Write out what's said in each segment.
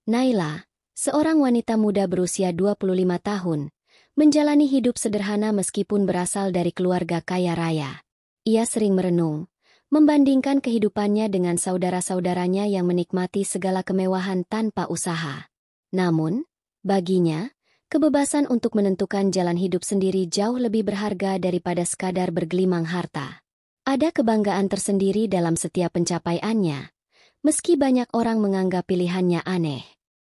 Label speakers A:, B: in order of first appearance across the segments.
A: Naila, seorang wanita muda berusia 25 tahun, menjalani hidup sederhana meskipun berasal dari keluarga kaya raya. Ia sering merenung, membandingkan kehidupannya dengan saudara-saudaranya yang menikmati segala kemewahan tanpa usaha. Namun, baginya, kebebasan untuk menentukan jalan hidup sendiri jauh lebih berharga daripada sekadar bergelimang harta. Ada kebanggaan tersendiri dalam setiap pencapaiannya, meski banyak orang menganggap pilihannya aneh.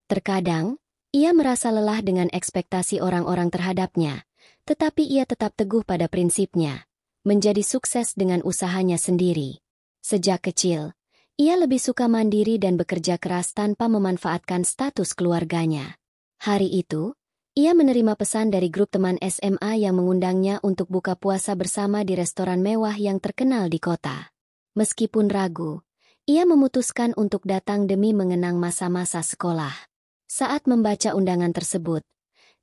A: Terkadang, ia merasa lelah dengan ekspektasi orang-orang terhadapnya, tetapi ia tetap teguh pada prinsipnya, menjadi sukses dengan usahanya sendiri. Sejak kecil, ia lebih suka mandiri dan bekerja keras tanpa memanfaatkan status keluarganya. Hari itu, ia menerima pesan dari grup teman SMA yang mengundangnya untuk buka puasa bersama di restoran mewah yang terkenal di kota. Meskipun ragu, ia memutuskan untuk datang demi mengenang masa-masa sekolah. Saat membaca undangan tersebut,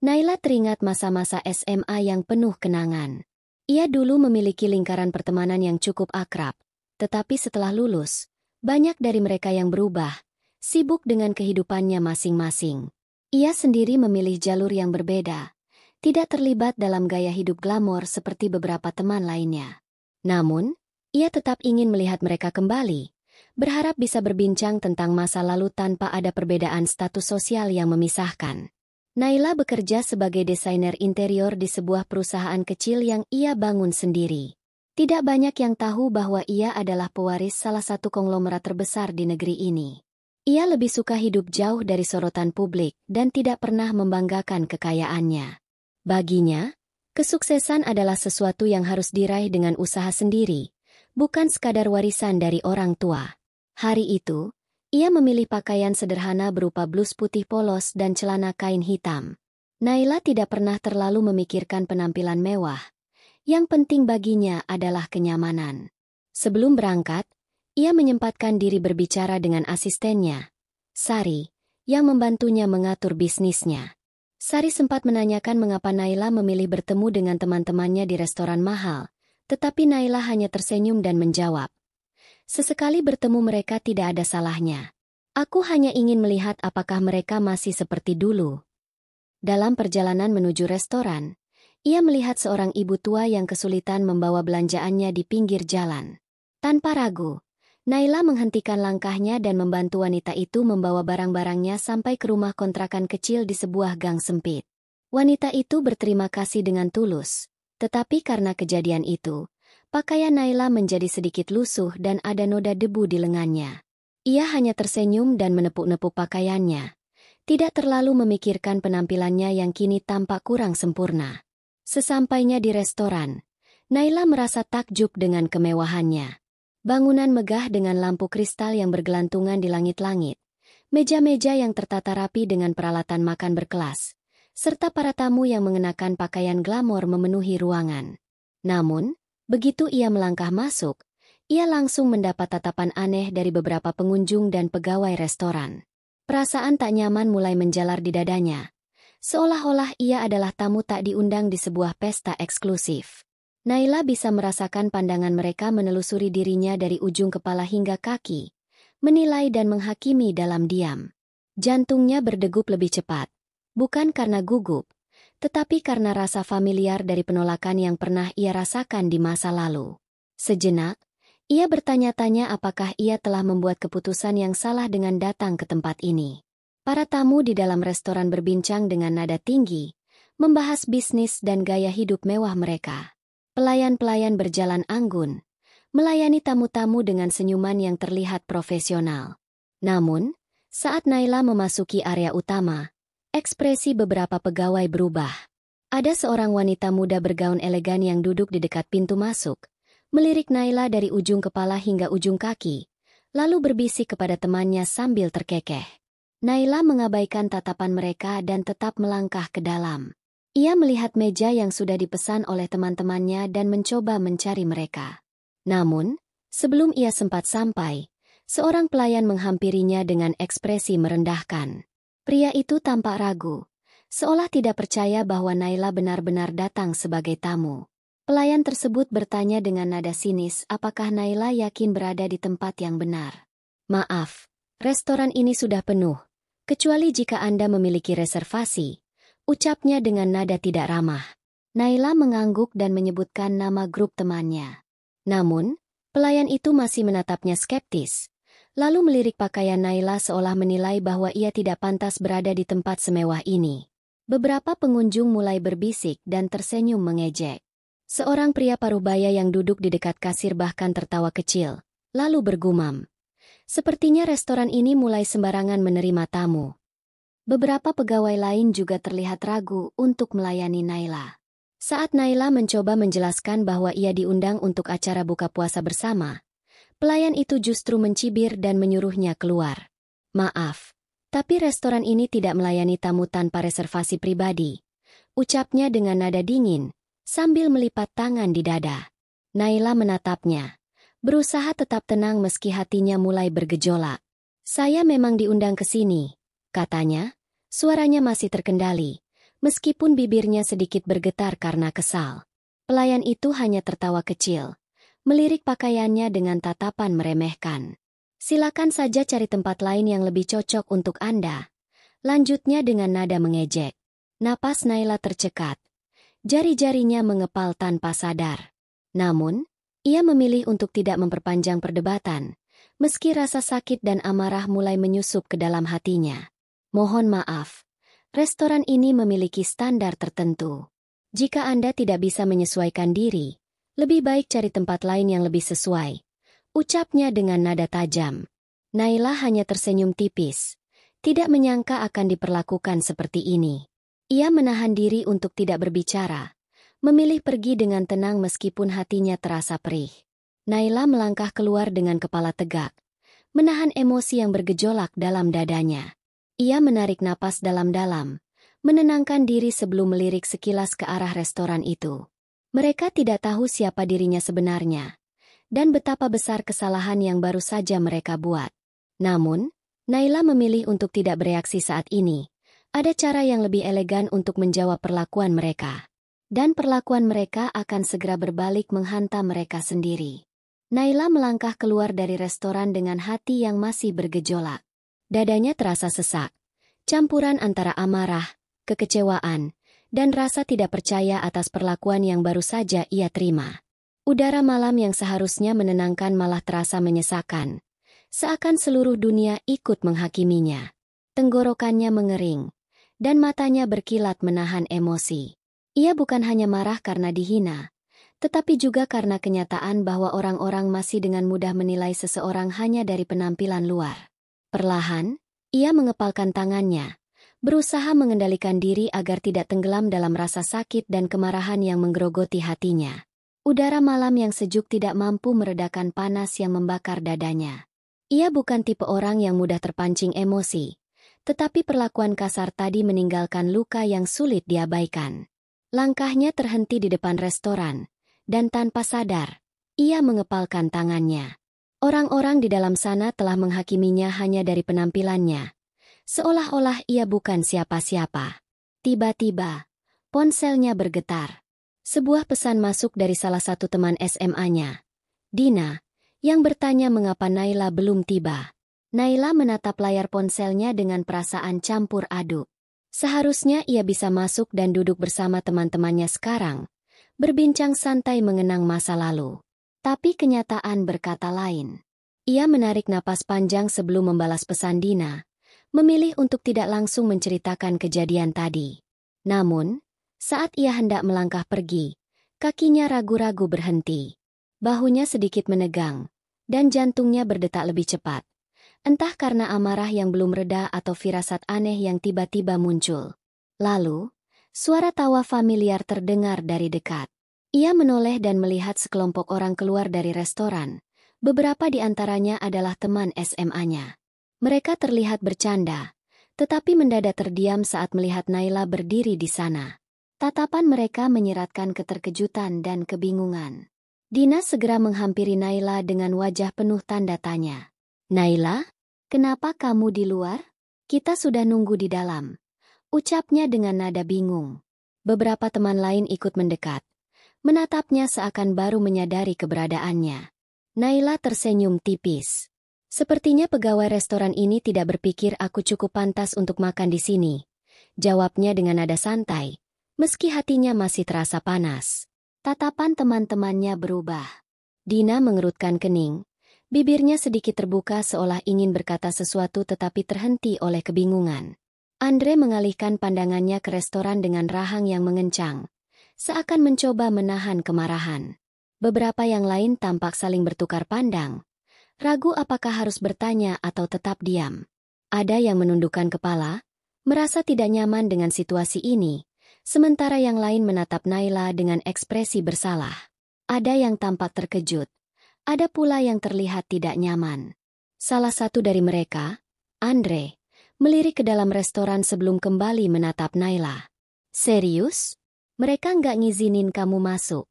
A: Naila teringat masa-masa SMA yang penuh kenangan. Ia dulu memiliki lingkaran pertemanan yang cukup akrab, tetapi setelah lulus, banyak dari mereka yang berubah, sibuk dengan kehidupannya masing-masing. Ia sendiri memilih jalur yang berbeda, tidak terlibat dalam gaya hidup glamor seperti beberapa teman lainnya. Namun, ia tetap ingin melihat mereka kembali, berharap bisa berbincang tentang masa lalu tanpa ada perbedaan status sosial yang memisahkan. Naila bekerja sebagai desainer interior di sebuah perusahaan kecil yang ia bangun sendiri. Tidak banyak yang tahu bahwa ia adalah pewaris salah satu konglomerat terbesar di negeri ini. Ia lebih suka hidup jauh dari sorotan publik dan tidak pernah membanggakan kekayaannya. Baginya, kesuksesan adalah sesuatu yang harus diraih dengan usaha sendiri, bukan sekadar warisan dari orang tua. Hari itu, ia memilih pakaian sederhana berupa blus putih polos dan celana kain hitam. Naila tidak pernah terlalu memikirkan penampilan mewah. Yang penting baginya adalah kenyamanan. Sebelum berangkat, ia menyempatkan diri berbicara dengan asistennya, Sari, yang membantunya mengatur bisnisnya. Sari sempat menanyakan mengapa Naila memilih bertemu dengan teman-temannya di restoran mahal, tetapi Naila hanya tersenyum dan menjawab, "Sesekali bertemu mereka tidak ada salahnya. Aku hanya ingin melihat apakah mereka masih seperti dulu." Dalam perjalanan menuju restoran, ia melihat seorang ibu tua yang kesulitan membawa belanjaannya di pinggir jalan. Tanpa ragu, Naila menghentikan langkahnya dan membantu wanita itu membawa barang-barangnya sampai ke rumah kontrakan kecil di sebuah gang sempit. Wanita itu berterima kasih dengan tulus, tetapi karena kejadian itu, pakaian Naila menjadi sedikit lusuh dan ada noda debu di lengannya. Ia hanya tersenyum dan menepuk-nepuk pakaiannya, tidak terlalu memikirkan penampilannya yang kini tampak kurang sempurna. Sesampainya di restoran, Naila merasa takjub dengan kemewahannya. Bangunan megah dengan lampu kristal yang bergelantungan di langit-langit, meja-meja yang tertata rapi dengan peralatan makan berkelas, serta para tamu yang mengenakan pakaian glamor memenuhi ruangan. Namun, begitu ia melangkah masuk, ia langsung mendapat tatapan aneh dari beberapa pengunjung dan pegawai restoran. Perasaan tak nyaman mulai menjalar di dadanya, seolah-olah ia adalah tamu tak diundang di sebuah pesta eksklusif. Naila bisa merasakan pandangan mereka menelusuri dirinya dari ujung kepala hingga kaki, menilai dan menghakimi dalam diam. Jantungnya berdegup lebih cepat, bukan karena gugup, tetapi karena rasa familiar dari penolakan yang pernah ia rasakan di masa lalu. Sejenak, ia bertanya-tanya apakah ia telah membuat keputusan yang salah dengan datang ke tempat ini. Para tamu di dalam restoran berbincang dengan nada tinggi, membahas bisnis dan gaya hidup mewah mereka. Pelayan-pelayan berjalan anggun, melayani tamu-tamu dengan senyuman yang terlihat profesional. Namun, saat Naila memasuki area utama, ekspresi beberapa pegawai berubah. Ada seorang wanita muda bergaun elegan yang duduk di dekat pintu masuk, melirik Naila dari ujung kepala hingga ujung kaki, lalu berbisik kepada temannya sambil terkekeh. Naila mengabaikan tatapan mereka dan tetap melangkah ke dalam. Ia melihat meja yang sudah dipesan oleh teman-temannya dan mencoba mencari mereka. Namun, sebelum ia sempat sampai, seorang pelayan menghampirinya dengan ekspresi merendahkan. Pria itu tampak ragu, seolah tidak percaya bahwa Naila benar-benar datang sebagai tamu. Pelayan tersebut bertanya dengan nada sinis apakah Naila yakin berada di tempat yang benar. "Maaf, restoran ini sudah penuh. Kecuali jika Anda memiliki reservasi, ucapnya dengan nada tidak ramah. Naila mengangguk dan menyebutkan nama grup temannya. Namun, pelayan itu masih menatapnya skeptis, lalu melirik pakaian Naila seolah menilai bahwa ia tidak pantas berada di tempat semewah ini. Beberapa pengunjung mulai berbisik dan tersenyum mengejek. Seorang pria parubaya yang duduk di dekat kasir bahkan tertawa kecil, lalu bergumam. Sepertinya restoran ini mulai sembarangan menerima tamu. Beberapa pegawai lain juga terlihat ragu untuk melayani Naila. Saat Naila mencoba menjelaskan bahwa ia diundang untuk acara buka puasa bersama, pelayan itu justru mencibir dan menyuruhnya keluar. Maaf, tapi restoran ini tidak melayani tamu tanpa reservasi pribadi, ucapnya dengan nada dingin, sambil melipat tangan di dada. Naila menatapnya, berusaha tetap tenang meski hatinya mulai bergejolak. Saya memang diundang ke sini, katanya, suaranya masih terkendali, meskipun bibirnya sedikit bergetar karena kesal. Pelayan itu hanya tertawa kecil, melirik pakaiannya dengan tatapan meremehkan. Silakan saja cari tempat lain yang lebih cocok untuk Anda, lanjutnya dengan nada mengejek. Napas Naila tercekat, jari-jarinya mengepal tanpa sadar. Namun, ia memilih untuk tidak memperpanjang perdebatan, meski rasa sakit dan amarah mulai menyusup ke dalam hatinya. Mohon maaf, restoran ini memiliki standar tertentu. Jika Anda tidak bisa menyesuaikan diri, lebih baik cari tempat lain yang lebih sesuai, ucapnya dengan nada tajam. Naila hanya tersenyum tipis, tidak menyangka akan diperlakukan seperti ini. Ia menahan diri untuk tidak berbicara, memilih pergi dengan tenang meskipun hatinya terasa perih. Naila melangkah keluar dengan kepala tegak, menahan emosi yang bergejolak dalam dadanya. Ia menarik napas dalam-dalam, menenangkan diri sebelum melirik sekilas ke arah restoran itu. Mereka tidak tahu siapa dirinya sebenarnya, dan betapa besar kesalahan yang baru saja mereka buat. Namun, Naila memilih untuk tidak bereaksi saat ini. Ada cara yang lebih elegan untuk menjawab perlakuan mereka. Dan perlakuan mereka akan segera berbalik menghantam mereka sendiri. Naila melangkah keluar dari restoran dengan hati yang masih bergejolak. Dadanya terasa sesak, campuran antara amarah, kekecewaan, dan rasa tidak percaya atas perlakuan yang baru saja ia terima. Udara malam yang seharusnya menenangkan malah terasa menyesakan, seakan seluruh dunia ikut menghakiminya. Tenggorokannya mengering, dan matanya berkilat menahan emosi. Ia bukan hanya marah karena dihina, tetapi juga karena kenyataan bahwa orang-orang masih dengan mudah menilai seseorang hanya dari penampilan luar. Perlahan, ia mengepalkan tangannya, berusaha mengendalikan diri agar tidak tenggelam dalam rasa sakit dan kemarahan yang menggerogoti hatinya. Udara malam yang sejuk tidak mampu meredakan panas yang membakar dadanya. Ia bukan tipe orang yang mudah terpancing emosi, tetapi perlakuan kasar tadi meninggalkan luka yang sulit diabaikan. Langkahnya terhenti di depan restoran, dan tanpa sadar, ia mengepalkan tangannya. Orang-orang di dalam sana telah menghakiminya hanya dari penampilannya, seolah-olah ia bukan siapa-siapa. Tiba-tiba, ponselnya bergetar. Sebuah pesan masuk dari salah satu teman SMA-nya, Dina, yang bertanya mengapa Naila belum tiba. Naila menatap layar ponselnya dengan perasaan campur aduk. Seharusnya ia bisa masuk dan duduk bersama teman-temannya sekarang, berbincang santai mengenang masa lalu. Tapi kenyataan berkata lain. Ia menarik napas panjang sebelum membalas pesan Dina, memilih untuk tidak langsung menceritakan kejadian tadi. Namun, saat ia hendak melangkah pergi, kakinya ragu-ragu berhenti. Bahunya sedikit menegang, dan jantungnya berdetak lebih cepat. Entah karena amarah yang belum reda atau firasat aneh yang tiba-tiba muncul. Lalu, suara tawa familiar terdengar dari dekat. Ia menoleh dan melihat sekelompok orang keluar dari restoran. Beberapa di antaranya adalah teman SMA-nya. Mereka terlihat bercanda, tetapi mendadak terdiam saat melihat Naila berdiri di sana. Tatapan mereka menyiratkan keterkejutan dan kebingungan. Dina segera menghampiri Naila dengan wajah penuh tanda tanya. Naila, kenapa kamu di luar? Kita sudah nunggu di dalam, ucapnya dengan nada bingung. Beberapa teman lain ikut mendekat, menatapnya seakan baru menyadari keberadaannya. Naila tersenyum tipis. Sepertinya pegawai restoran ini tidak berpikir aku cukup pantas untuk makan di sini. Jawabnya dengan nada santai, meski hatinya masih terasa panas. Tatapan teman-temannya berubah. Dina mengerutkan kening. Bibirnya sedikit terbuka seolah ingin berkata sesuatu tetapi terhenti oleh kebingungan. Andre mengalihkan pandangannya ke restoran dengan rahang yang mengencang, seakan mencoba menahan kemarahan. Beberapa yang lain tampak saling bertukar pandang, ragu apakah harus bertanya atau tetap diam. Ada yang menundukkan kepala, merasa tidak nyaman dengan situasi ini, sementara yang lain menatap Naila dengan ekspresi bersalah. Ada yang tampak terkejut, ada pula yang terlihat tidak nyaman. Salah satu dari mereka, Andre, melirik ke dalam restoran sebelum kembali menatap Naila. Serius? Mereka nggak ngizinin kamu masuk?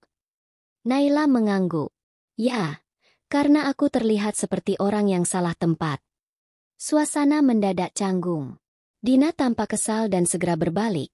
A: Naila mengangguk. Ya, karena aku terlihat seperti orang yang salah tempat. Suasana mendadak canggung. Dina tampak kesal dan segera berbalik,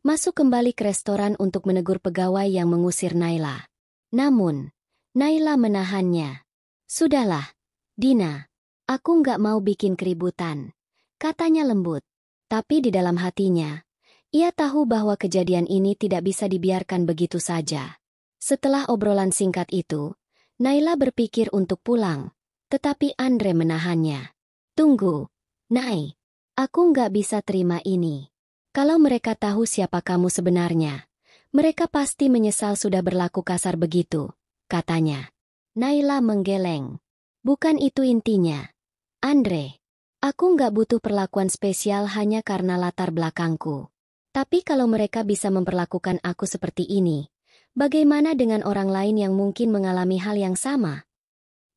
A: masuk kembali ke restoran untuk menegur pegawai yang mengusir Naila. Namun, Naila menahannya. Sudahlah, Dina, aku nggak mau bikin keributan, katanya lembut. Tapi di dalam hatinya, ia tahu bahwa kejadian ini tidak bisa dibiarkan begitu saja. Setelah obrolan singkat itu, Naila berpikir untuk pulang, tetapi Andre menahannya. Tunggu, Nai, aku nggak bisa terima ini. Kalau mereka tahu siapa kamu sebenarnya, mereka pasti menyesal sudah berlaku kasar begitu, katanya. Naila menggeleng. Bukan itu intinya. Andre, aku nggak butuh perlakuan spesial hanya karena latar belakangku. Tapi kalau mereka bisa memperlakukan aku seperti ini, bagaimana dengan orang lain yang mungkin mengalami hal yang sama?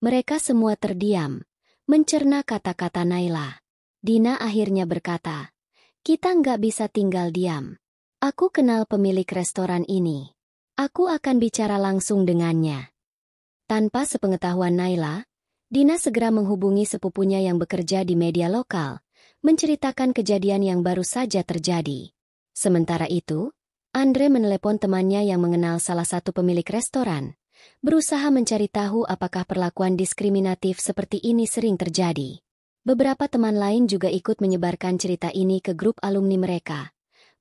A: Mereka semua terdiam, mencerna kata-kata Naila. Dina akhirnya berkata, kita nggak bisa tinggal diam. Aku kenal pemilik restoran ini. Aku akan bicara langsung dengannya. Tanpa sepengetahuan Naila, Dina segera menghubungi sepupunya yang bekerja di media lokal, menceritakan kejadian yang baru saja terjadi. Sementara itu, Andre menelepon temannya yang mengenal salah satu pemilik restoran, berusaha mencari tahu apakah perlakuan diskriminatif seperti ini sering terjadi. Beberapa teman lain juga ikut menyebarkan cerita ini ke grup alumni mereka,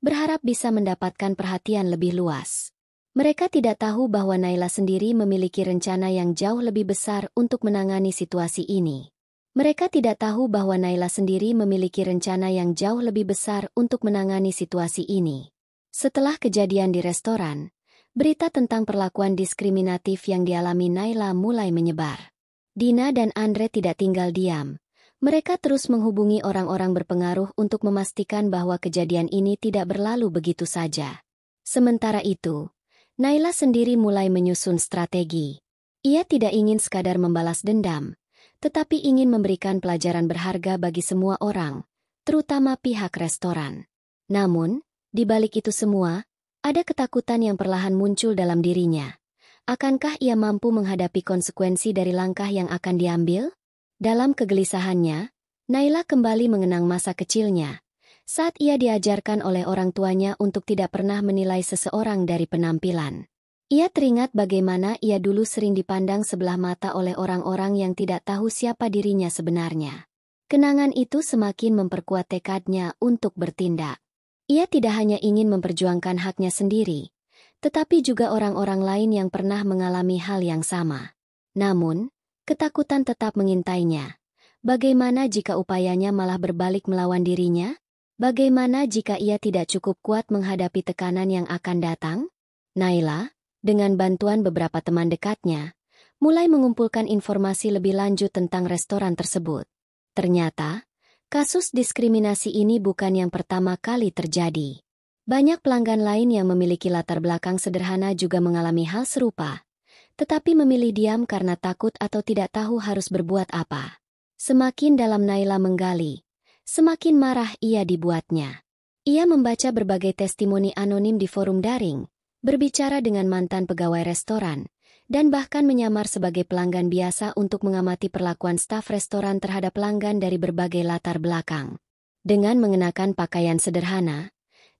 A: berharap bisa mendapatkan perhatian lebih luas. Mereka tidak tahu bahwa Naila sendiri memiliki rencana yang jauh lebih besar untuk menangani situasi ini. Mereka tidak tahu bahwa Naila sendiri memiliki rencana yang jauh lebih besar untuk menangani situasi ini. Setelah kejadian di restoran, berita tentang perlakuan diskriminatif yang dialami Naila mulai menyebar. Dina dan Andre tidak tinggal diam. Mereka terus menghubungi orang-orang berpengaruh untuk memastikan bahwa kejadian ini tidak berlalu begitu saja. Sementara itu, Naila sendiri mulai menyusun strategi. Ia tidak ingin sekadar membalas dendam, tetapi ingin memberikan pelajaran berharga bagi semua orang, terutama pihak restoran. Namun, di balik itu semua, ada ketakutan yang perlahan muncul dalam dirinya. Akankah ia mampu menghadapi konsekuensi dari langkah yang akan diambil? Dalam kegelisahannya, Naila kembali mengenang masa kecilnya, saat ia diajarkan oleh orang tuanya untuk tidak pernah menilai seseorang dari penampilan. Ia teringat bagaimana ia dulu sering dipandang sebelah mata oleh orang-orang yang tidak tahu siapa dirinya sebenarnya. Kenangan itu semakin memperkuat tekadnya untuk bertindak. Ia tidak hanya ingin memperjuangkan haknya sendiri, tetapi juga orang-orang lain yang pernah mengalami hal yang sama. Namun, ketakutan tetap mengintainya. Bagaimana jika upayanya malah berbalik melawan dirinya? Bagaimana jika ia tidak cukup kuat menghadapi tekanan yang akan datang? Naila, dengan bantuan beberapa teman dekatnya, mulai mengumpulkan informasi lebih lanjut tentang restoran tersebut. Ternyata, kasus diskriminasi ini bukan yang pertama kali terjadi. Banyak pelanggan lain yang memiliki latar belakang sederhana juga mengalami hal serupa, tetapi memilih diam karena takut atau tidak tahu harus berbuat apa. Semakin dalam Naila menggali, semakin marah ia dibuatnya. Ia membaca berbagai testimoni anonim di forum daring, berbicara dengan mantan pegawai restoran, dan bahkan menyamar sebagai pelanggan biasa untuk mengamati perlakuan staf restoran terhadap pelanggan dari berbagai latar belakang. Dengan mengenakan pakaian sederhana,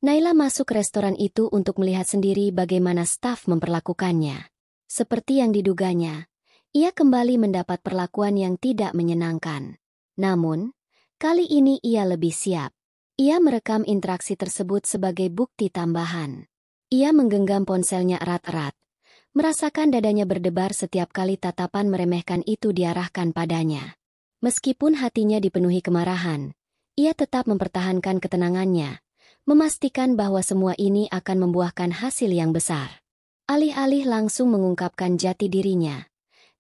A: Naila masuk restoran itu untuk melihat sendiri bagaimana staf memperlakukannya. Seperti yang diduganya, Ia kembali mendapat perlakuan yang tidak menyenangkan. Namun, kali ini ia lebih siap. Ia merekam interaksi tersebut sebagai bukti tambahan. Ia menggenggam ponselnya erat-erat, merasakan dadanya berdebar setiap kali tatapan meremehkan itu diarahkan padanya. Meskipun hatinya dipenuhi kemarahan, ia tetap mempertahankan ketenangannya, memastikan bahwa semua ini akan membuahkan hasil yang besar. Alih-alih langsung mengungkapkan jati dirinya,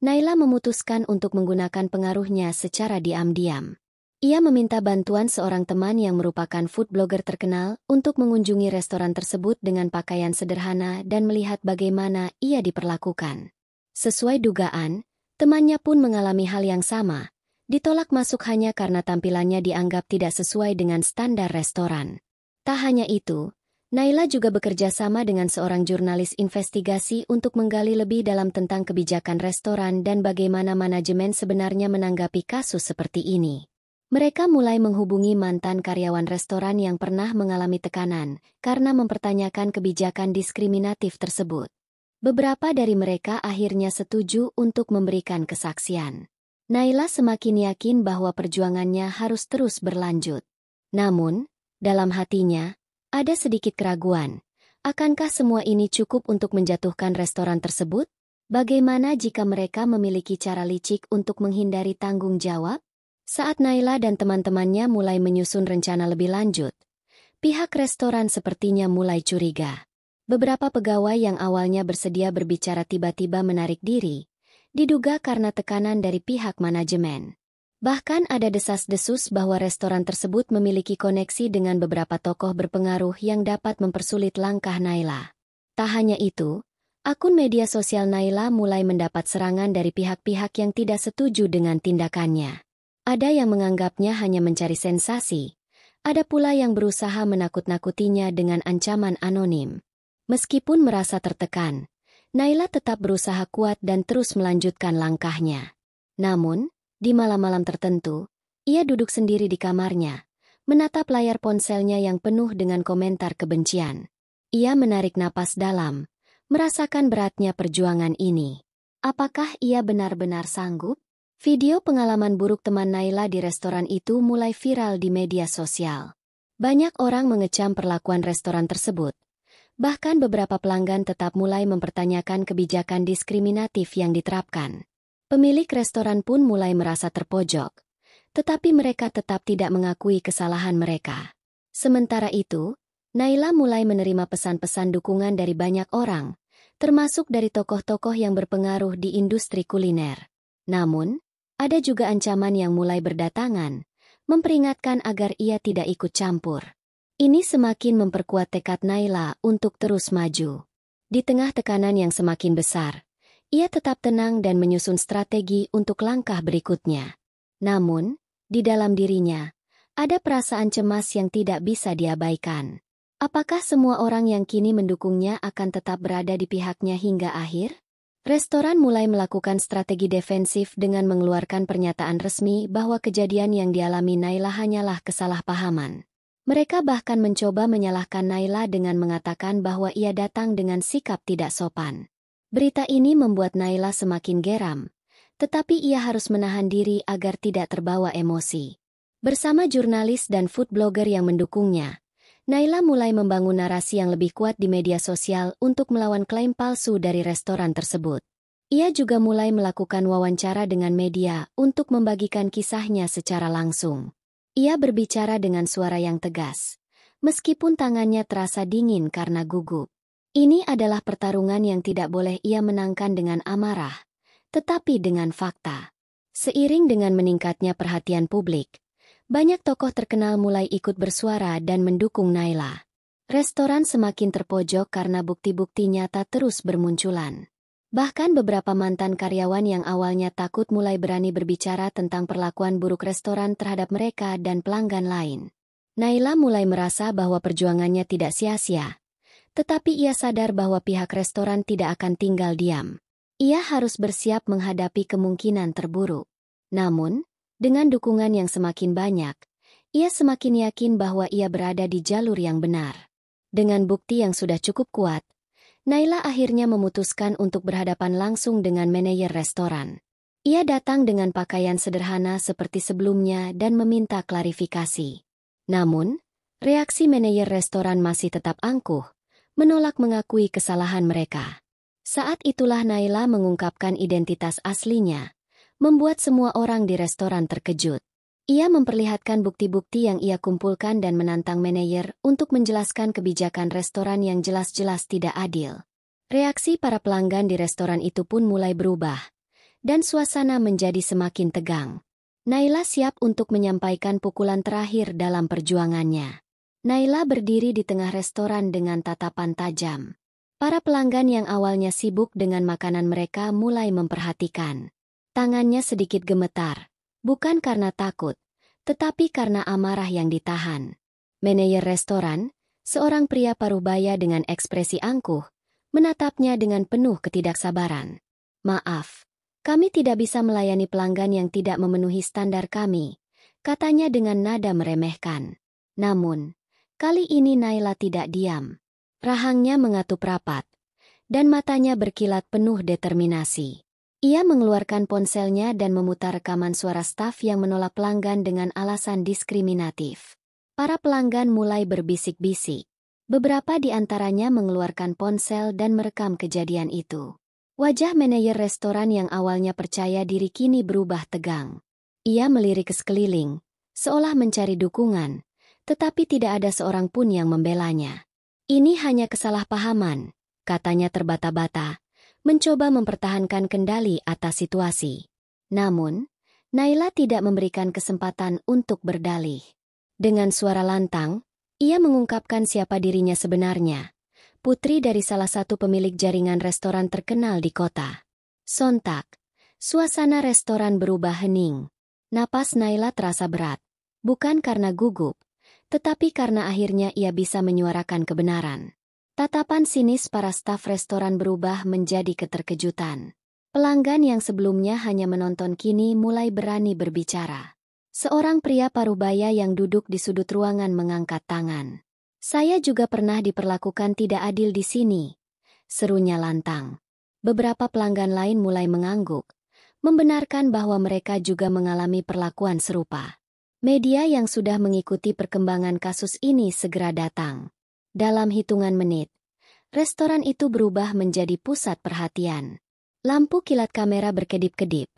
A: Naila memutuskan untuk menggunakan pengaruhnya secara diam-diam. Ia meminta bantuan seorang teman yang merupakan food blogger terkenal untuk mengunjungi restoran tersebut dengan pakaian sederhana dan melihat bagaimana ia diperlakukan. Sesuai dugaan, temannya pun mengalami hal yang sama, ditolak masuk hanya karena tampilannya dianggap tidak sesuai dengan standar restoran. Tak hanya itu, Naila juga bekerja sama dengan seorang jurnalis investigasi untuk menggali lebih dalam tentang kebijakan restoran dan bagaimana manajemen sebenarnya menanggapi kasus seperti ini. Mereka mulai menghubungi mantan karyawan restoran yang pernah mengalami tekanan karena mempertanyakan kebijakan diskriminatif tersebut. Beberapa dari mereka akhirnya setuju untuk memberikan kesaksian. Naila semakin yakin bahwa perjuangannya harus terus berlanjut. Namun, dalam hatinya, ada sedikit keraguan. Akankah semua ini cukup untuk menjatuhkan restoran tersebut? Bagaimana jika mereka memiliki cara licik untuk menghindari tanggung jawab? Saat Naila dan teman-temannya mulai menyusun rencana lebih lanjut, pihak restoran sepertinya mulai curiga. Beberapa pegawai yang awalnya bersedia berbicara tiba-tiba menarik diri, diduga karena tekanan dari pihak manajemen. Bahkan ada desas-desus bahwa restoran tersebut memiliki koneksi dengan beberapa tokoh berpengaruh yang dapat mempersulit langkah Naila. Tak hanya itu, akun media sosial Naila mulai mendapat serangan dari pihak-pihak yang tidak setuju dengan tindakannya. Ada yang menganggapnya hanya mencari sensasi, ada pula yang berusaha menakut-nakutinya dengan ancaman anonim. Meskipun merasa tertekan, Naila tetap berusaha kuat dan terus melanjutkan langkahnya. Namun, di malam-malam tertentu, ia duduk sendiri di kamarnya, menatap layar ponselnya yang penuh dengan komentar kebencian. Ia menarik napas dalam, merasakan beratnya perjuangan ini. Apakah ia benar-benar sanggup? Video pengalaman buruk teman Naila di restoran itu mulai viral di media sosial. Banyak orang mengecam perlakuan restoran tersebut. Bahkan beberapa pelanggan tetap mulai mempertanyakan kebijakan diskriminatif yang diterapkan. Pemilik restoran pun mulai merasa terpojok, tetapi mereka tetap tidak mengakui kesalahan mereka. Sementara itu, Naila mulai menerima pesan-pesan dukungan dari banyak orang, termasuk dari tokoh-tokoh yang berpengaruh di industri kuliner. Namun, ada juga ancaman yang mulai berdatangan, memperingatkan agar ia tidak ikut campur. Ini semakin memperkuat tekad Naila untuk terus maju. Di tengah tekanan yang semakin besar, ia tetap tenang dan menyusun strategi untuk langkah berikutnya. Namun, di dalam dirinya, ada perasaan cemas yang tidak bisa diabaikan. Apakah semua orang yang kini mendukungnya akan tetap berada di pihaknya hingga akhir? Restoran mulai melakukan strategi defensif dengan mengeluarkan pernyataan resmi bahwa kejadian yang dialami Naila hanyalah kesalahpahaman. Mereka bahkan mencoba menyalahkan Naila dengan mengatakan bahwa ia datang dengan sikap tidak sopan. Berita ini membuat Naila semakin geram, tetapi ia harus menahan diri agar tidak terbawa emosi. Bersama jurnalis dan food blogger yang mendukungnya, Naila mulai membangun narasi yang lebih kuat di media sosial untuk melawan klaim palsu dari restoran tersebut. Ia juga mulai melakukan wawancara dengan media untuk membagikan kisahnya secara langsung. Ia berbicara dengan suara yang tegas, meskipun tangannya terasa dingin karena gugup. Ini adalah pertarungan yang tidak boleh ia menangkan dengan amarah, tetapi dengan fakta. Seiring dengan meningkatnya perhatian publik, banyak tokoh terkenal mulai ikut bersuara dan mendukung Naila. Restoran semakin terpojok karena bukti-bukti nyata terus bermunculan. Bahkan beberapa mantan karyawan yang awalnya takut mulai berani berbicara tentang perlakuan buruk restoran terhadap mereka dan pelanggan lain. Naila mulai merasa bahwa perjuangannya tidak sia-sia. Tetapi ia sadar bahwa pihak restoran tidak akan tinggal diam. Ia harus bersiap menghadapi kemungkinan terburuk. Namun, dengan dukungan yang semakin banyak, ia semakin yakin bahwa ia berada di jalur yang benar. Dengan bukti yang sudah cukup kuat, Naila akhirnya memutuskan untuk berhadapan langsung dengan manajer restoran. Ia datang dengan pakaian sederhana seperti sebelumnya dan meminta klarifikasi. Namun, reaksi manajer restoran masih tetap angkuh, menolak mengakui kesalahan mereka. Saat itulah Naila mengungkapkan identitas aslinya, membuat semua orang di restoran terkejut. Ia memperlihatkan bukti-bukti yang ia kumpulkan dan menantang manajer untuk menjelaskan kebijakan restoran yang jelas-jelas tidak adil. Reaksi para pelanggan di restoran itu pun mulai berubah, dan suasana menjadi semakin tegang. Naila siap untuk menyampaikan pukulan terakhir dalam perjuangannya. Naila berdiri di tengah restoran dengan tatapan tajam. Para pelanggan yang awalnya sibuk dengan makanan mereka mulai memperhatikan. Tangannya sedikit gemetar. Bukan karena takut, tetapi karena amarah yang ditahan. Manajer restoran, seorang pria parubaya dengan ekspresi angkuh, menatapnya dengan penuh ketidaksabaran. "Maaf, kami tidak bisa melayani pelanggan yang tidak memenuhi standar kami," katanya dengan nada meremehkan. Namun, kali ini Naila tidak diam. Rahangnya mengatup rapat, dan matanya berkilat penuh determinasi. Ia mengeluarkan ponselnya dan memutar rekaman suara staf yang menolak pelanggan dengan alasan diskriminatif. Para pelanggan mulai berbisik-bisik. Beberapa di antaranya mengeluarkan ponsel dan merekam kejadian itu. Wajah manajer restoran yang awalnya percaya diri kini berubah tegang. Ia melirik ke sekeliling, seolah mencari dukungan, tetapi tidak ada seorang pun yang membelanya. "Ini hanya kesalahpahaman," katanya terbata-bata, mencoba mempertahankan kendali atas situasi. Namun, Naila tidak memberikan kesempatan untuk berdalih. Dengan suara lantang, ia mengungkapkan siapa dirinya sebenarnya. Putri dari salah satu pemilik jaringan restoran terkenal di kota. Sontak, suasana restoran berubah hening. Napas Naila terasa berat, bukan karena gugup, tetapi karena akhirnya ia bisa menyuarakan kebenaran. Tatapan sinis para staf restoran berubah menjadi keterkejutan. Pelanggan yang sebelumnya hanya menonton kini mulai berani berbicara. Seorang pria parubaya yang duduk di sudut ruangan mengangkat tangan. "Saya juga pernah diperlakukan tidak adil di sini," serunya lantang. Beberapa pelanggan lain mulai mengangguk, membenarkan bahwa mereka juga mengalami perlakuan serupa. Media yang sudah mengikuti perkembangan kasus ini segera datang. Dalam hitungan menit, restoran itu berubah menjadi pusat perhatian. Lampu kilat kamera berkedip-kedip,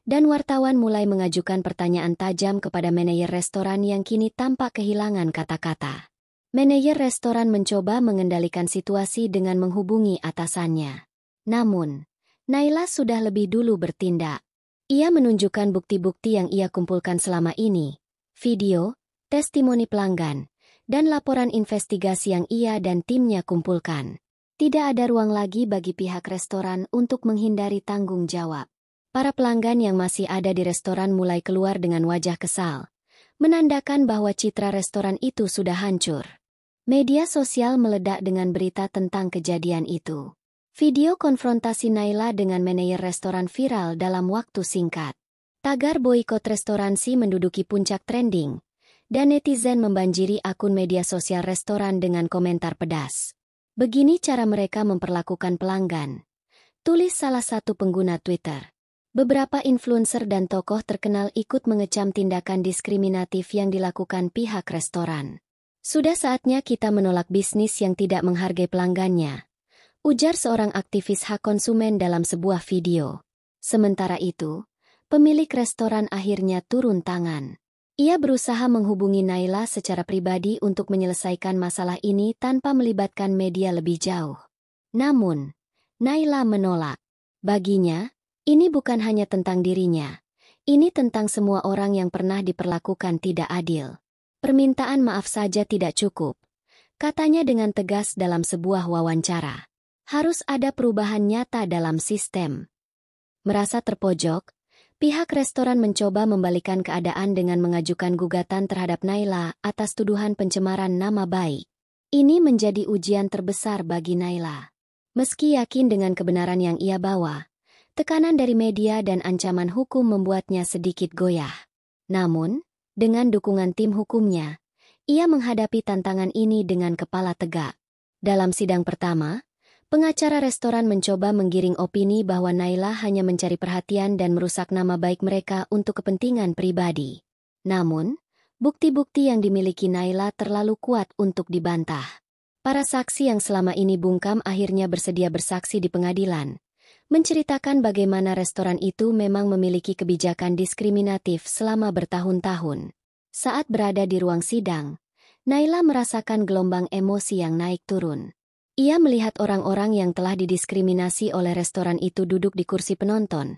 A: dan wartawan mulai mengajukan pertanyaan tajam kepada manajer restoran yang kini tampak kehilangan kata-kata. Manajer restoran mencoba mengendalikan situasi dengan menghubungi atasannya. Namun, Naila sudah lebih dulu bertindak. Ia menunjukkan bukti-bukti yang ia kumpulkan selama ini, video, testimoni pelanggan, dan laporan investigasi yang ia dan timnya kumpulkan. Tidak ada ruang lagi bagi pihak restoran untuk menghindari tanggung jawab. Para pelanggan yang masih ada di restoran mulai keluar dengan wajah kesal, menandakan bahwa citra restoran itu sudah hancur. Media sosial meledak dengan berita tentang kejadian itu. Video konfrontasi Naila dengan manajer restoran viral dalam waktu singkat. Tagar boikot restoransi menduduki puncak trending, dan netizen membanjiri akun media sosial restoran dengan komentar pedas. "Begini cara mereka memperlakukan pelanggan," tulis salah satu pengguna Twitter. Beberapa influencer dan tokoh terkenal ikut mengecam tindakan diskriminatif yang dilakukan pihak restoran. "Sudah saatnya kita menolak bisnis yang tidak menghargai pelanggannya," ujar seorang aktivis hak konsumen dalam sebuah video. Sementara itu, pemilik restoran akhirnya turun tangan. Ia berusaha menghubungi Naila secara pribadi untuk menyelesaikan masalah ini tanpa melibatkan media lebih jauh. Namun, Naila menolak. Baginya, ini bukan hanya tentang dirinya. Ini tentang semua orang yang pernah diperlakukan tidak adil. "Permintaan maaf saja tidak cukup," katanya dengan tegas dalam sebuah wawancara. "Harus ada perubahan nyata dalam sistem." Merasa terpojok, pihak restoran mencoba membalikan keadaan dengan mengajukan gugatan terhadap Naila atas tuduhan pencemaran nama baik. Ini menjadi ujian terbesar bagi Naila. Meski yakin dengan kebenaran yang ia bawa, tekanan dari media dan ancaman hukum membuatnya sedikit goyah. Namun, dengan dukungan tim hukumnya, ia menghadapi tantangan ini dengan kepala tegak. Dalam sidang pertama, Pengacara restoran mencoba menggiring opini bahwa Naila hanya mencari perhatian dan merusak nama baik mereka untuk kepentingan pribadi. Namun, bukti-bukti yang dimiliki Naila terlalu kuat untuk dibantah. Para saksi yang selama ini bungkam akhirnya bersedia bersaksi di pengadilan, menceritakan bagaimana restoran itu memang memiliki kebijakan diskriminatif selama bertahun-tahun. Saat berada di ruang sidang, Naila merasakan gelombang emosi yang naik turun. Ia melihat orang-orang yang telah didiskriminasi oleh restoran itu duduk di kursi penonton,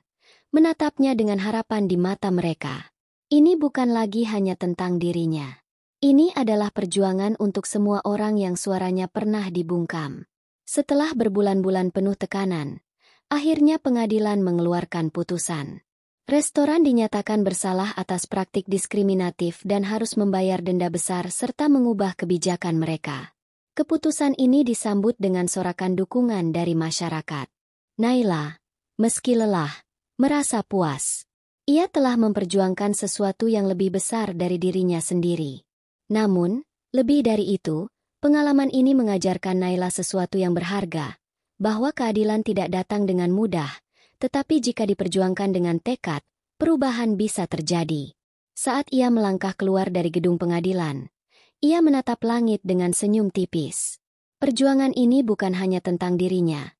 A: menatapnya dengan harapan di mata mereka. Ini bukan lagi hanya tentang dirinya. Ini adalah perjuangan untuk semua orang yang suaranya pernah dibungkam. Setelah berbulan-bulan penuh tekanan, akhirnya pengadilan mengeluarkan putusan. Restoran dinyatakan bersalah atas praktik diskriminatif dan harus membayar denda besar serta mengubah kebijakan mereka. Keputusan ini disambut dengan sorakan dukungan dari masyarakat. Naila, meski lelah, merasa puas. Ia telah memperjuangkan sesuatu yang lebih besar dari dirinya sendiri. Namun, lebih dari itu, pengalaman ini mengajarkan Naila sesuatu yang berharga, bahwa keadilan tidak datang dengan mudah, tetapi jika diperjuangkan dengan tekad, perubahan bisa terjadi. Saat ia melangkah keluar dari gedung pengadilan, ia menatap langit dengan senyum tipis. Perjuangan ini bukan hanya tentang dirinya,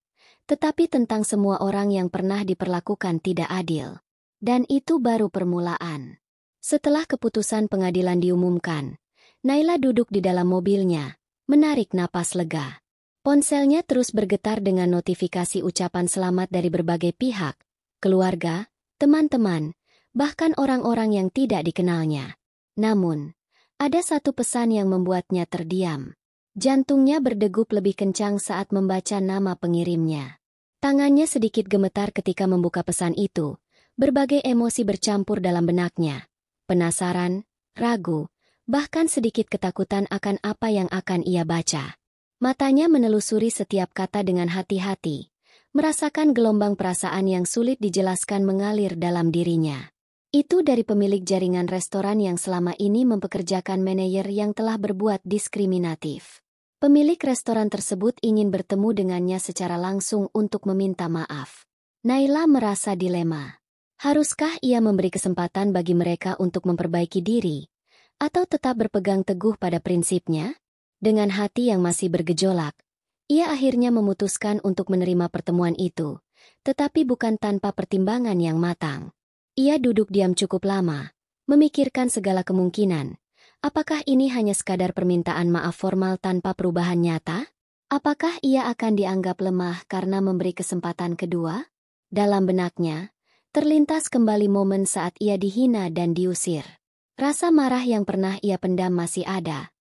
A: tetapi tentang semua orang yang pernah diperlakukan tidak adil. Dan itu baru permulaan. Setelah keputusan pengadilan diumumkan, Naila duduk di dalam mobilnya, menarik napas lega. Ponselnya terus bergetar dengan notifikasi ucapan selamat dari berbagai pihak, keluarga, teman-teman, bahkan orang-orang yang tidak dikenalnya. Namun, ada satu pesan yang membuatnya terdiam. Jantungnya berdegup lebih kencang saat membaca nama pengirimnya. Tangannya sedikit gemetar ketika membuka pesan itu. Berbagai emosi bercampur dalam benaknya. Penasaran, ragu, bahkan sedikit ketakutan akan apa yang akan ia baca. Matanya menelusuri setiap kata dengan hati-hati, merasakan gelombang perasaan yang sulit dijelaskan mengalir dalam dirinya. Itu dari pemilik jaringan restoran yang selama ini mempekerjakan manajer yang telah berbuat diskriminatif. Pemilik restoran tersebut ingin bertemu dengannya secara langsung untuk meminta maaf. Naila merasa dilema. Haruskah ia memberi kesempatan bagi mereka untuk memperbaiki diri, atau tetap berpegang teguh pada prinsipnya? Dengan hati yang masih bergejolak, ia akhirnya memutuskan untuk menerima pertemuan itu, tetapi bukan tanpa pertimbangan yang matang. Ia duduk diam cukup lama, memikirkan segala kemungkinan. Apakah ini hanya sekadar permintaan maaf formal tanpa perubahan nyata? Apakah ia akan dianggap lemah karena memberi kesempatan kedua? Dalam benaknya, terlintas kembali momen saat ia dihina dan diusir. Rasa marah yang pernah ia pendam masih ada.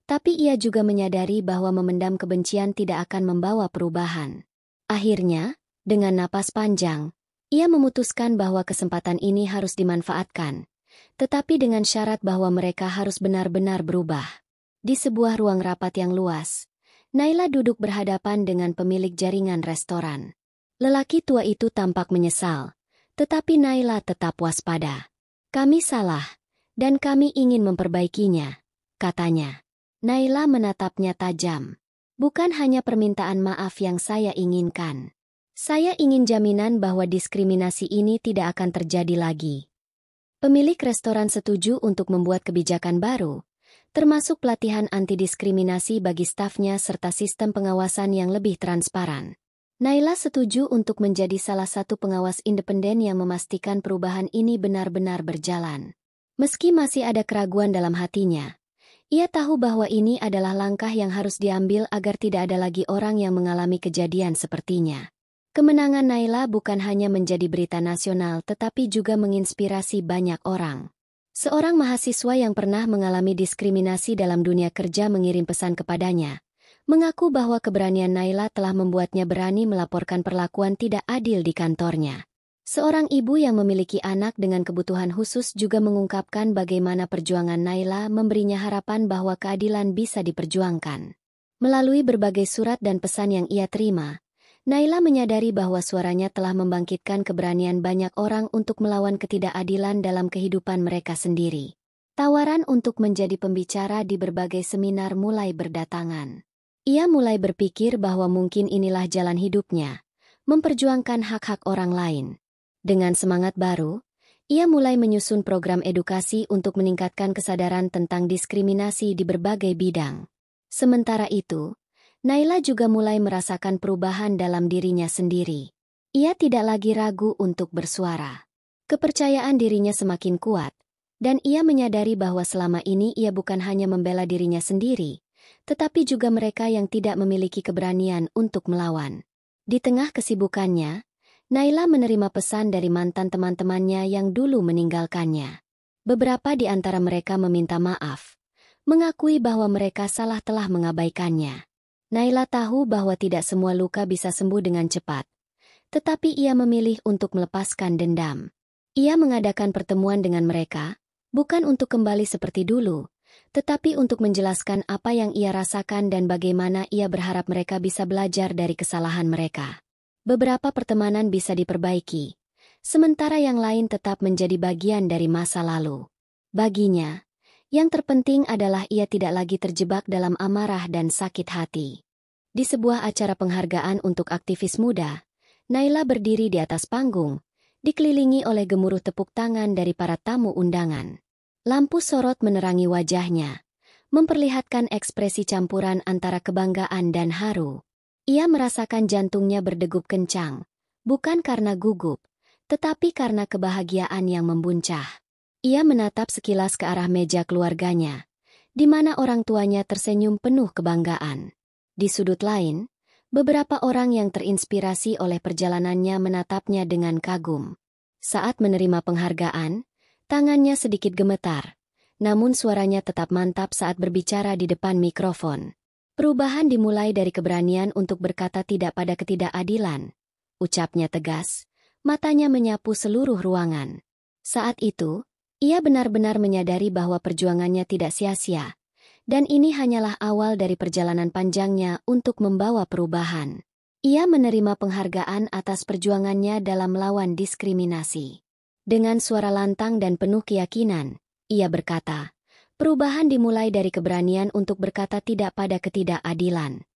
A: Tapi ia juga menyadari bahwa memendam kebencian tidak akan membawa perubahan. Akhirnya, dengan napas panjang, ia memutuskan bahwa kesempatan ini harus dimanfaatkan, tetapi dengan syarat bahwa mereka harus benar-benar berubah. Di sebuah ruang rapat yang luas, Naila duduk berhadapan dengan pemilik jaringan restoran. Lelaki tua itu tampak menyesal, tetapi Naila tetap waspada. "Kami salah, dan kami ingin memperbaikinya," katanya. Naila menatapnya tajam. "Bukan hanya permintaan maaf yang saya inginkan. Saya ingin jaminan bahwa diskriminasi ini tidak akan terjadi lagi." Pemilik restoran setuju untuk membuat kebijakan baru, termasuk pelatihan anti-diskriminasi bagi stafnya serta sistem pengawasan yang lebih transparan. Naila setuju untuk menjadi salah satu pengawas independen yang memastikan perubahan ini benar-benar berjalan. Meski masih ada keraguan dalam hatinya, ia tahu bahwa ini adalah langkah yang harus diambil agar tidak ada lagi orang yang mengalami kejadian sepertinya. Kemenangan Naila bukan hanya menjadi berita nasional tetapi juga menginspirasi banyak orang. Seorang mahasiswa yang pernah mengalami diskriminasi dalam dunia kerja mengirim pesan kepadanya, mengaku bahwa keberanian Naila telah membuatnya berani melaporkan perlakuan tidak adil di kantornya. Seorang ibu yang memiliki anak dengan kebutuhan khusus juga mengungkapkan bagaimana perjuangan Naila memberinya harapan bahwa keadilan bisa diperjuangkan. Melalui berbagai surat dan pesan yang ia terima, Naila menyadari bahwa suaranya telah membangkitkan keberanian banyak orang untuk melawan ketidakadilan dalam kehidupan mereka sendiri. Tawaran untuk menjadi pembicara di berbagai seminar mulai berdatangan. Ia mulai berpikir bahwa mungkin inilah jalan hidupnya, memperjuangkan hak-hak orang lain. Dengan semangat baru, ia mulai menyusun program edukasi untuk meningkatkan kesadaran tentang diskriminasi di berbagai bidang. Sementara itu, Naila juga mulai merasakan perubahan dalam dirinya sendiri. Ia tidak lagi ragu untuk bersuara. Kepercayaan dirinya semakin kuat, dan ia menyadari bahwa selama ini ia bukan hanya membela dirinya sendiri, tetapi juga mereka yang tidak memiliki keberanian untuk melawan. Di tengah kesibukannya, Naila menerima pesan dari mantan teman-temannya yang dulu meninggalkannya. Beberapa di antara mereka meminta maaf, mengakui bahwa mereka salah telah mengabaikannya. Naila tahu bahwa tidak semua luka bisa sembuh dengan cepat, tetapi ia memilih untuk melepaskan dendam. Ia mengadakan pertemuan dengan mereka, bukan untuk kembali seperti dulu, tetapi untuk menjelaskan apa yang ia rasakan dan bagaimana ia berharap mereka bisa belajar dari kesalahan mereka. Beberapa pertemanan bisa diperbaiki, sementara yang lain tetap menjadi bagian dari masa lalu. Baginya, yang terpenting adalah ia tidak lagi terjebak dalam amarah dan sakit hati. Di sebuah acara penghargaan untuk aktivis muda, Naila berdiri di atas panggung, dikelilingi oleh gemuruh tepuk tangan dari para tamu undangan. Lampu sorot menerangi wajahnya, memperlihatkan ekspresi campuran antara kebanggaan dan haru. Ia merasakan jantungnya berdegup kencang, bukan karena gugup, tetapi karena kebahagiaan yang membuncah. Ia menatap sekilas ke arah meja keluarganya, di mana orang tuanya tersenyum penuh kebanggaan. Di sudut lain, beberapa orang yang terinspirasi oleh perjalanannya menatapnya dengan kagum. Saat menerima penghargaan, tangannya sedikit gemetar, namun suaranya tetap mantap saat berbicara di depan mikrofon. Perubahan dimulai dari keberanian untuk berkata tidak pada ketidakadilan. Ucapnya tegas, matanya menyapu seluruh ruangan. Saat itu, ia benar-benar menyadari bahwa perjuangannya tidak sia-sia, dan ini hanyalah awal dari perjalanan panjangnya untuk membawa perubahan. Ia menerima penghargaan atas perjuangannya dalam melawan diskriminasi. Dengan suara lantang dan penuh keyakinan, ia berkata, perubahan dimulai dari keberanian untuk berkata tidak pada ketidakadilan.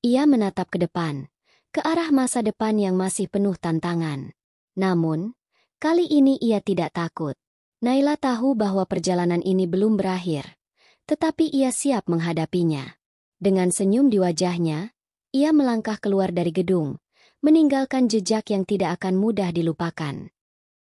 A: Ia menatap ke depan, ke arah masa depan yang masih penuh tantangan. Namun, kali ini ia tidak takut. Naila tahu bahwa perjalanan ini belum berakhir, tetapi ia siap menghadapinya. Dengan senyum di wajahnya, ia melangkah keluar dari gedung, meninggalkan jejak yang tidak akan mudah dilupakan.